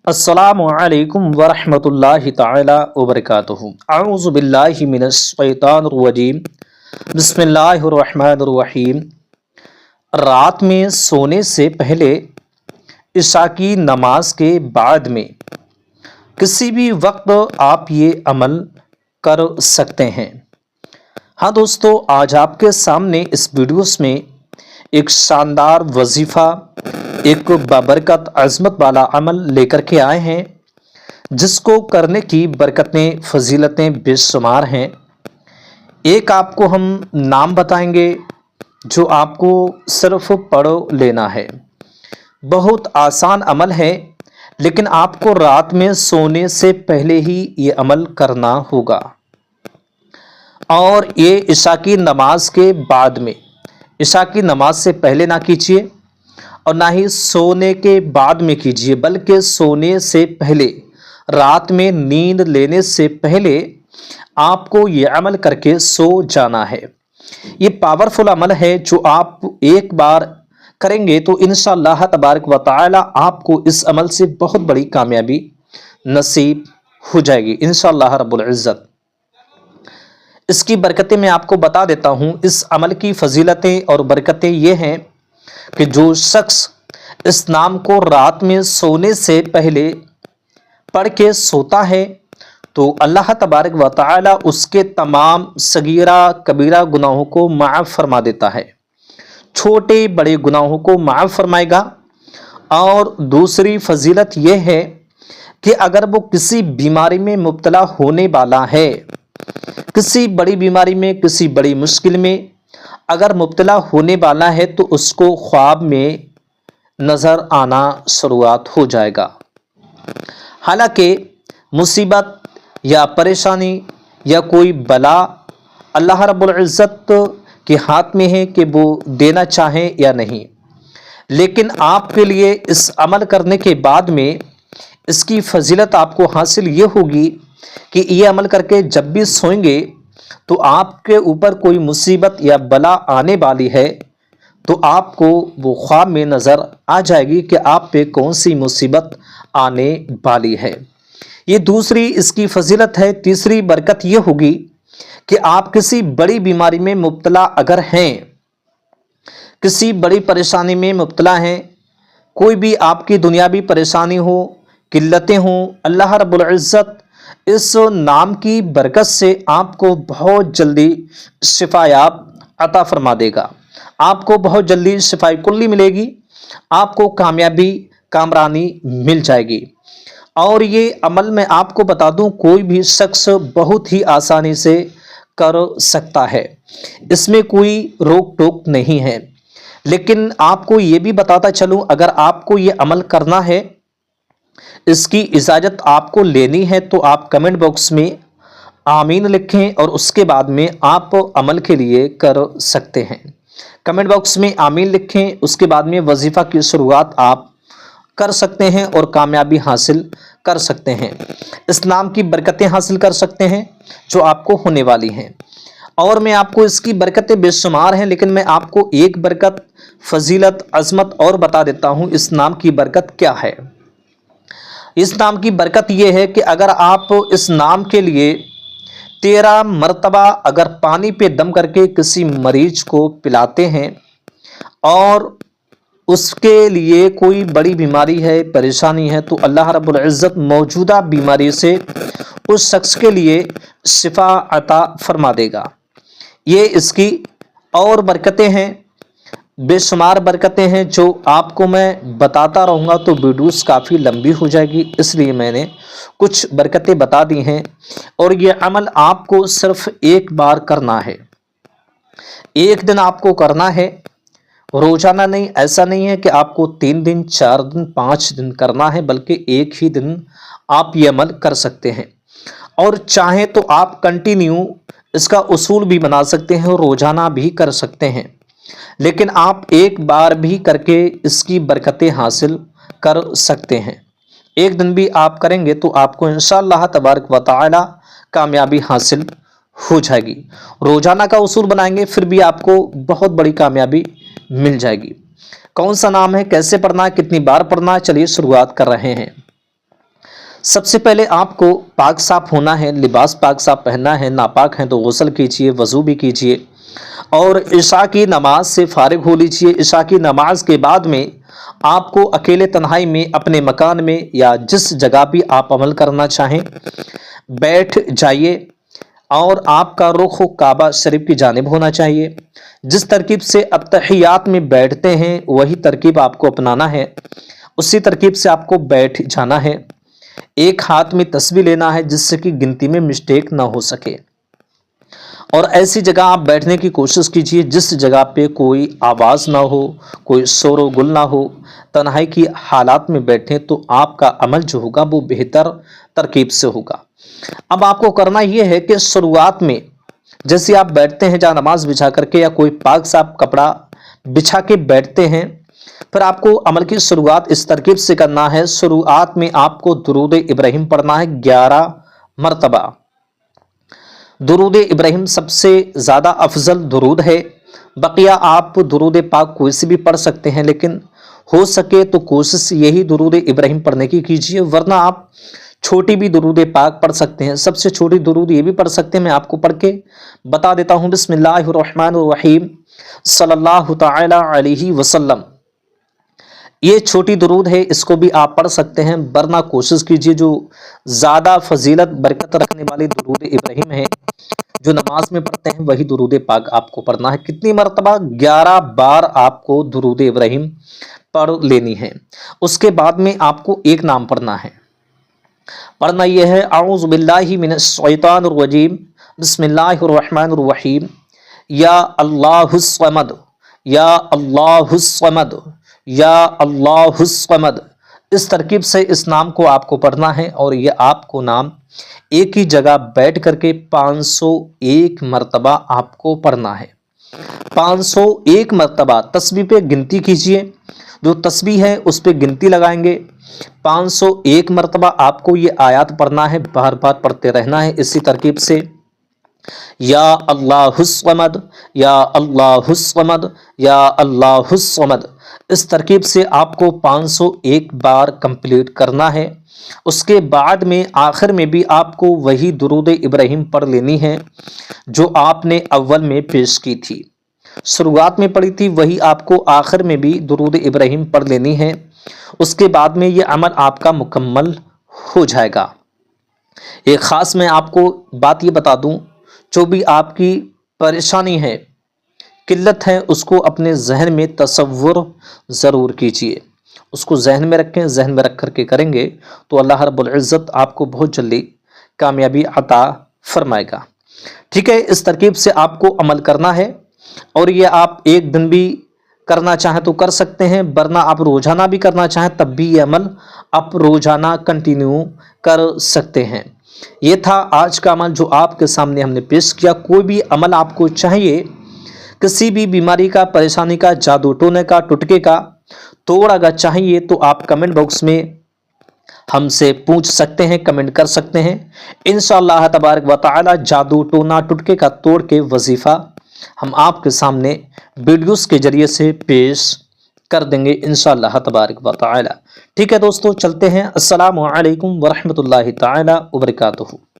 अस्सलामु अलैकुम वरहमतुल्लाहि ताला वबरकातुहू। अऊज़ु बिल्लाहि मिनश शैतानिर रजीम। बिस्मिल्लाहिर रहमानिर रहीम। रात में सोने से पहले इशा की नमाज के बाद में किसी भी वक्त आप ये अमल कर सकते हैं। हाँ दोस्तों, आज आपके सामने इस वीडियोस में एक शानदार वजीफ़ा, एक बाबरकत अज़मत वाला अमल लेकर के आए हैं, जिसको करने की बरकतें फजीलतें बेशुमार हैं। एक आपको हम नाम बताएंगे जो आपको सिर्फ पढ़ लेना है। बहुत आसान अमल है, लेकिन आपको रात में सोने से पहले ही ये अमल करना होगा। और ये इशा की नमाज के बाद में, इशा की नमाज से पहले ना कीजिए और ना ही सोने के बाद में कीजिए, बल्कि सोने से पहले, रात में नींद लेने से पहले आपको ये अमल करके सो जाना है। ये पावरफुल अमल है जो आप एक बार करेंगे तो इंशाअल्लाह तबारक व तआला आपको इस अमल से बहुत बड़ी कामयाबी नसीब हो जाएगी इंशाअल्लाह रब्बुल इज़्ज़त। इसकी बरकतें मैं आपको बता देता हूँ। इस अमल की फजीलतें और बरकतें ये हैं कि जो शख्स इस नाम को रात में सोने से पहले पढ़ के सोता है तो अल्लाह तबारक व तआला उसके तमाम सगीरा कबीरा गुनाहों को माफ़ फरमा देता है, छोटे बड़े गुनाहों को माफ़ फरमाएगा। और दूसरी फजीलत यह है कि अगर वो किसी बीमारी में मुब्तला होने वाला है, किसी बड़ी बीमारी में, किसी बड़ी मुश्किल में अगर मुब्तला होने वाला है, तो उसको ख्वाब में नज़र आना शुरुआत हो जाएगा। हालांकि मुसीबत या परेशानी या कोई बला अल्लाह रब्बुल इज़्ज़त के हाथ में है कि वो देना चाहें या नहीं, लेकिन आपके लिए इस अमल करने के बाद में इसकी फजीलत आपको हासिल ये होगी कि ये अमल करके जब भी सोएंगे तो आपके ऊपर कोई मुसीबत या बला आने वाली है तो आपको वो ख्वाब में नज़र आ जाएगी कि आप पे कौन सी मुसीबत आने वाली है। ये दूसरी इसकी फजीलत है। तीसरी बरकत ये होगी कि आप किसी बड़ी बीमारी में मुब्तला अगर हैं, किसी बड़ी परेशानी में मुब्तला हैं, कोई भी आपकी दुनियावी परेशानी हो, किल्लतें हों, अल्लाह रब्बुल इज़्ज़त इस नाम की बरकत से आपको बहुत जल्दी शिफायाब अता फरमा देगा। आपको बहुत जल्दी शिफाई कुल्ली मिलेगी, आपको कामयाबी कामरानी मिल जाएगी। और ये अमल मैं आपको बता दूं, कोई भी शख्स बहुत ही आसानी से कर सकता है, इसमें कोई रोक टोक नहीं है। लेकिन आपको ये भी बताता चलूं, अगर आपको ये अमल करना है, इसकी इजाज़त आपको लेनी है, तो आप कमेंट बॉक्स में आमीन लिखें और उसके बाद में आप अमल के लिए कर सकते हैं। कमेंट बॉक्स में आमीन लिखें, उसके बाद में वजीफ़ा की शुरुआत आप कर सकते हैं और कामयाबी हासिल कर सकते हैं। इस नाम की बरकतें हासिल कर सकते हैं जो आपको होने वाली हैं। और मैं आपको इसकी बरकतें बेशुमार हैं, लेकिन मैं आपको एक बरकत, फजीलत, अज़मत और बता देता हूँ। इस नाम की बरकत क्या है? इस नाम की बरकत यह है कि अगर आप इस नाम के लिए 13 मरतबा अगर पानी पे दम करके किसी मरीज को पिलाते हैं और उसके लिए कोई बड़ी बीमारी है, परेशानी है, तो अल्लाह रब्बुल इज़्ज़त मौजूदा बीमारी से उस शख्स के लिए शिफा अता फरमा देगा। ये इसकी और बरकतें हैं, बेशुमार बरकतें हैं जो आपको मैं बताता रहूँगा तो वीडियोस काफ़ी लंबी हो जाएगी, इसलिए मैंने कुछ बरकतें बता दी हैं। और ये अमल आपको सिर्फ एक बार करना है, एक दिन आपको करना है, रोजाना नहीं। ऐसा नहीं है कि आपको 3 दिन, 4 दिन, 5 दिन करना है, बल्कि एक ही दिन आप ये अमल कर सकते हैं। और चाहें तो आप कंटिन्यू इसका उसूल भी बना सकते हैं और रोजाना भी कर सकते हैं, लेकिन आप एक बार भी करके इसकी बरकतें हासिल कर सकते हैं। एक दिन भी आप करेंगे तो आपको इंशाअल्लाह तबारक व तआला कामयाबी हासिल हो जाएगी। रोजाना का उसूल बनाएंगे फिर भी आपको बहुत बड़ी कामयाबी मिल जाएगी। कौन सा नाम है, कैसे पढ़ना है, कितनी बार पढ़ना है, चलिए शुरुआत कर रहे हैं। सबसे पहले आपको पाक साफ होना है, लिबास पाक साफ पहनना है, नापाक हैं तो गुस्ल कीजिए, वज़ू भी कीजिए और इशा की नमाज से फारिग हो लीजिए। इशा की नमाज के बाद में आपको अकेले तन्हाई में अपने मकान में या जिस जगह भी आप अमल करना चाहें बैठ जाइए और आपका रुख काबा शरीफ की जानिब होना चाहिए। जिस तरकीब से अत्तहियात में बैठते हैं वही तरकीब आपको अपनाना है, उसी तरकीब से आपको बैठ जाना है। एक हाथ में तस्बीह लेना है जिससे कि गिनती में मिस्टेक ना हो सके और ऐसी जगह आप बैठने की कोशिश कीजिए जिस जगह पे कोई आवाज़ ना हो, कोई शोर व गुल ना हो। तन्हाई की हालात में बैठें तो आपका अमल जो होगा वो बेहतर तरकीब से होगा। अब आपको करना यह है कि शुरुआत में जैसे आप बैठते हैं जहाँ नमाज बिछा करके या कोई पाक साफ कपड़ा बिछा के बैठते हैं, फिर आपको अमल की शुरुआत इस तरकीब से करना है। शुरुआत में आपको दुरूद इब्राहिम पढ़ना है 11 मरतबा। दुरूद इब्राहिम सबसे ज़्यादा अफजल दुरूद है। बकिया आप दुरूद पाक कोई से भी पढ़ सकते हैं, लेकिन हो सके तो कोशिश यही दुरूद इब्राहिम पढ़ने की कीजिए, वरना आप छोटी भी दुरूद पाक पढ़ सकते हैं। सबसे छोटी दुरूद ये भी पढ़ सकते हैं, मैं आपको पढ़ के बता देता हूँ। बिस्मिल्लाहिर्रहमानिर्रहीम सल्लल्लाहु तआला अलैहि वसल्लम। ये छोटी दुरूद है, इसको भी आप पढ़ सकते हैं, वरना कोशिश कीजिए जो ज़्यादा फजीलत बरकत रखने वाली दुरूद इब्राहिम है जो नमाज में पढ़ते हैं वही दुरूद पाक आपको पढ़ना है। कितनी मरतबा? 11 बार आपको दुरूद इब्राहिम पढ़ लेनी है। उसके बाद में आपको एक नाम पढ़ना है। पढ़ना यह है औज़ु बिल्लाहि मिनश शैतानिर रजीम बिस्मिल्लाहिर्रहमानिर्रहीम या अल्लाहुस समद या अल्लाहुस समद या अल्लाहुस समद। इस तरकीब से इस नाम को आपको पढ़ना है और ये आपको नाम एक ही जगह बैठ करके 501 मरतबा आपको पढ़ना है। 501 मरतबा तस्बीह पे गिनती कीजिए, जो तस्बीह है उस पे गिनती लगाएंगे। 501 मरतबा आपको ये आयत पढ़ना है, बार बार पढ़ते रहना है इसी तरकीब से। या अल्लाहुस समद या अल्लाहुस समद या अल्लाहुस समद। इस तरकीब से आपको 501 बार कंप्लीट करना है। उसके बाद में आखिर में भी आपको वही दुरूद इब्राहिम पढ़ लेनी है जो आपने अव्वल में पेश की थी, शुरुआत में पढ़ी थी, वही आपको आखिर में भी दुरूद इब्राहिम पढ़ लेनी है। उसके बाद में ये अमल आपका मुकम्मल हो जाएगा। एक ख़ास मैं आपको बात ये बता दूं, जो भी आपकी परेशानी है, किल्लत है, उसको अपने जहन में तसव्वुर ज़रूर कीजिए, उसको जहन में रखें। जहन में रख करके करेंगे तो अल्लाह रब्बुल इज़्ज़त आपको बहुत जल्दी कामयाबी अता फरमाएगा। ठीक है, इस तरकीब से आपको अमल करना है और ये आप एक दिन भी करना चाहें तो कर सकते हैं, वरना आप रोज़ाना भी करना चाहें तब भी ये अमल आप रोज़ाना कंटिन्यू कर सकते हैं। ये था आज का अमल जो आपके सामने हमने पेश किया। कोई भी अमल आपको चाहिए, किसी भी बीमारी का, परेशानी का, जादू टोने का, टुटके का तोड़ अगर चाहिए तो आप कमेंट बॉक्स में हमसे पूछ सकते हैं, कमेंट कर सकते हैं। इंशाअल्लाह तबारक व तआला जादू टोना टुटके का तोड़ के वजीफ़ा हम आपके सामने वीडियोस के जरिए से पेश कर देंगे इंशाअल्लाह तबारक व तआला। ठीक है दोस्तों, चलते हैं। अस्सलामु अलैकुम व रहमतुल्लाहि तआला व बरकातुहू।